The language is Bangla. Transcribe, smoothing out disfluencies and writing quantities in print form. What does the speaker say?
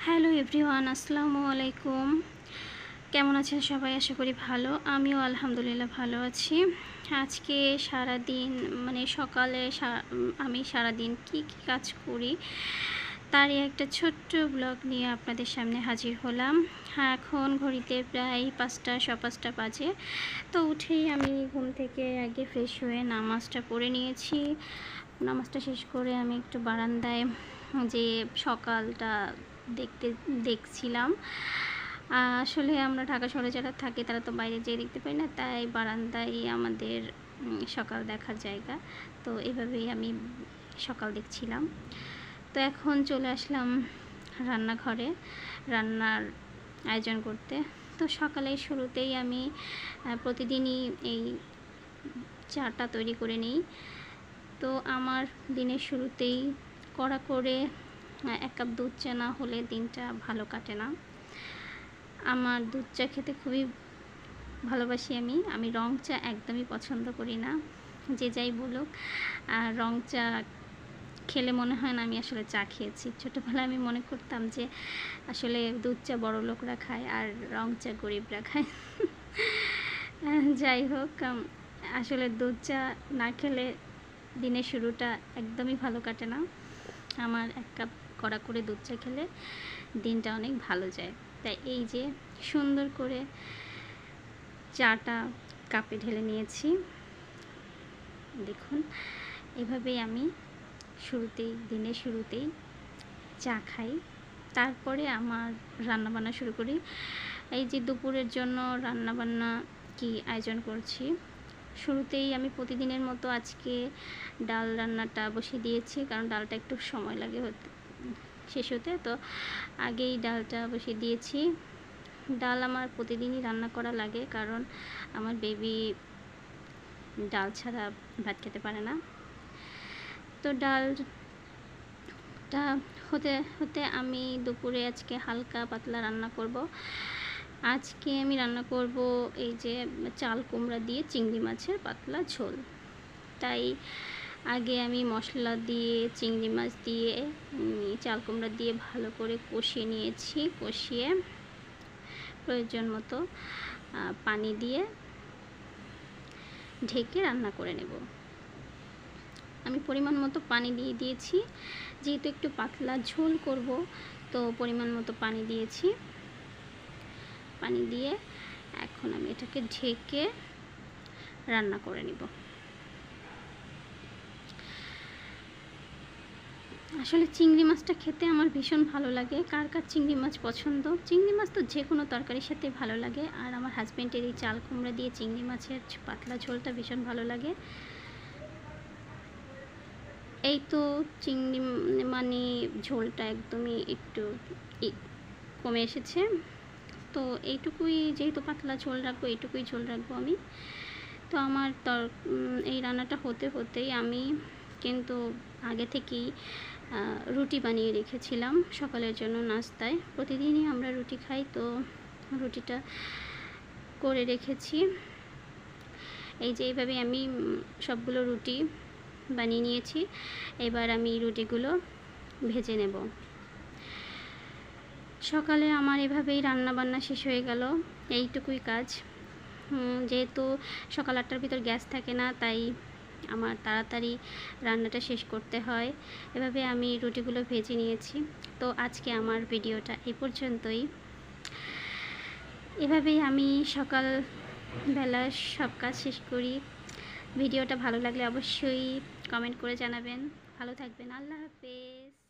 হ্যালো এভরিওয়ান, আসসালামু আলাইকুম। কেমন আছেন সবাই? আশা করি ভালো। আমিও আলহামদুলিল্লাহ ভালো আছি। আজকে সারাদিন সকালে আমি সারাদিন কি কাজ করি তারই একটা ছোট্ট ব্লগ নিয়ে আপনাদের সামনে হাজির হলাম। এখন ঘড়িতে প্রায় 5টা 5:15 বাজে। তো উঠেই আমি ঘুম থেকে আগে ফ্রেশ হয়ে নামাজটা পড়ে নিয়েছি। নামাজটা শেষ করে আমি একটু বারান্দায় যে সকালটা দেখছিলাম। আসলে আমরা ঢাকা শহরে যারা থাকি তারা তো বাইরে যেয়ে দেখতে পাই না, তাই বারান্দায় আমাদের সকাল দেখার জায়গা। তো এভাবেই আমি সকাল দেখছিলাম। তো এখন চলে আসলাম রান্নাঘরে রান্নার আয়োজন করতে। তো সকালের শুরুতেই আমি প্রতিদিনই এই চাটা তৈরি করে নিই। তো আমার দিনের শুরুতেই কড়া করে 1 কাপ দুধ চা না হলে দিনটা ভালো কাটে না। আমার দুধ চা খেতে খুবই ভালোবাসি। আমি রং চা একদমই পছন্দ করি না, যে যাই বলুক। আর রং চা খেলে মনে হয় না আমি আসলে চা খেয়েছি। ছোটোবেলায় আমি মনে করতাম যে আসলে দুধ চা বড় লোকরা খায় আর রং চা গরিবরা খায়। যাই হোক, আসলে দুধ চা না খেলে দিনের শুরুটা একদমই ভালো কাটে না। আমার 1 কাপ কড়া করে দুধ চা খেলে দিনটা অনেক ভালো যায়। তাই এই যে সুন্দর করে চাটা কাপে ঢেলে নিয়েছি। দেখুন, এভাবেই আমি দিনের শুরুতেই চা খাই। তারপরে আমার রান্নাবান্না শুরু করি। এই যে দুপুরের জন্য রান্নাবান্না কি আয়োজন করছি, শুরুতেই আমি প্রতিদিনের মতো আজকে ডাল রান্নাটা বসিয়ে দিয়েছি, কারণ ডালটা একটু সময় লাগে শেষ হতে। তো আগেই ডালটা বসিয়ে দিয়েছি। ডাল আমার প্রতিদিনই রান্না করা লাগে, কারণ আমার বেবি ডাল ছাড়া ভাত খেতে পারে না। তো ডালটা হতে হতে আমি দুপুরে আজকে হালকা পাতলা রান্না করব। আজকে আমি রান্না করব এই যে চাল কুমড়া দিয়ে চিংড়ি মাছের পাতলা ঝোল। তাই আগে আমি মশলা দিয়ে চিংড়ি মাছ দিয়ে চাল কুমড়া দিয়ে ভালো করে কষিয়ে নিয়েছি। কষিয়ে প্রয়োজন মতো পানি দিয়ে ঢেকে রান্না করে নেব। আমি পরিমাণ মতো পানি দিয়ে দিয়েছি, যেহেতু একটু পাতলা ঝোল করব, তো পরিমাণ মতো পানি দিয়েছি। পানি দিয়ে এখন আমি এটাকে ঢেকে রান্না করে নিব। আসলে চিংড়ি মাছটা খেতে আমার ভীষণ ভালো লাগে। কার কার চিংড়ি মাছ পছন্দ? চিংড়ি মাছ তো যে কোনো তরকারির সাথে ভালো লাগে। আর আমার হাজব্যান্ডের এই চাল কুমড়া দিয়ে চিংড়ি মাছের পাতলা ঝোলটা ভীষণ ভালো লাগে। এই তো চিংড়ি ঝোলটা একদমই একটু কমে এসেছে। তো এইটুকুই, যেহেতু পাতলা ঝোল রাখবো, এইটুকুই ঝোল রাখবো আমি। তো আমার এই রান্নাটা হতেই আমি কিন্তু আগে থেকেই রুটি বানিয়ে রেখেছিলাম সকালের জন্য নাস্তায়। প্রতিদিনই আমরা রুটি খাই, তো রুটিটা করে রেখেছি। এই যে এইভাবে আমি সবগুলো রুটি বানিয়ে নিয়েছি। এবার আমি রুটিগুলো ভেজে নেব। সকালে আমার এভাবেই রান্নাবান্না শেষ হয়ে গেল। এইটুকুই কাজ। যেহেতু সকাল 8টার ভিতর গ্যাস থাকে না, তাই আমার তাড়াতাড়ি রান্নাটা শেষ করতে হয়। এভাবে আমি রুটিগুলো ভেজে নিয়েছি। তো আজকে আমার ভিডিওটা এই পর্যন্তই। এভাবেই আমি সকালবেলা সব কাজ শেষ করি। ভিডিওটা ভালো লাগলে অবশ্যই কমেন্ট করে জানাবেন। ভালো থাকবেন। আল্লাহ হাফেজ।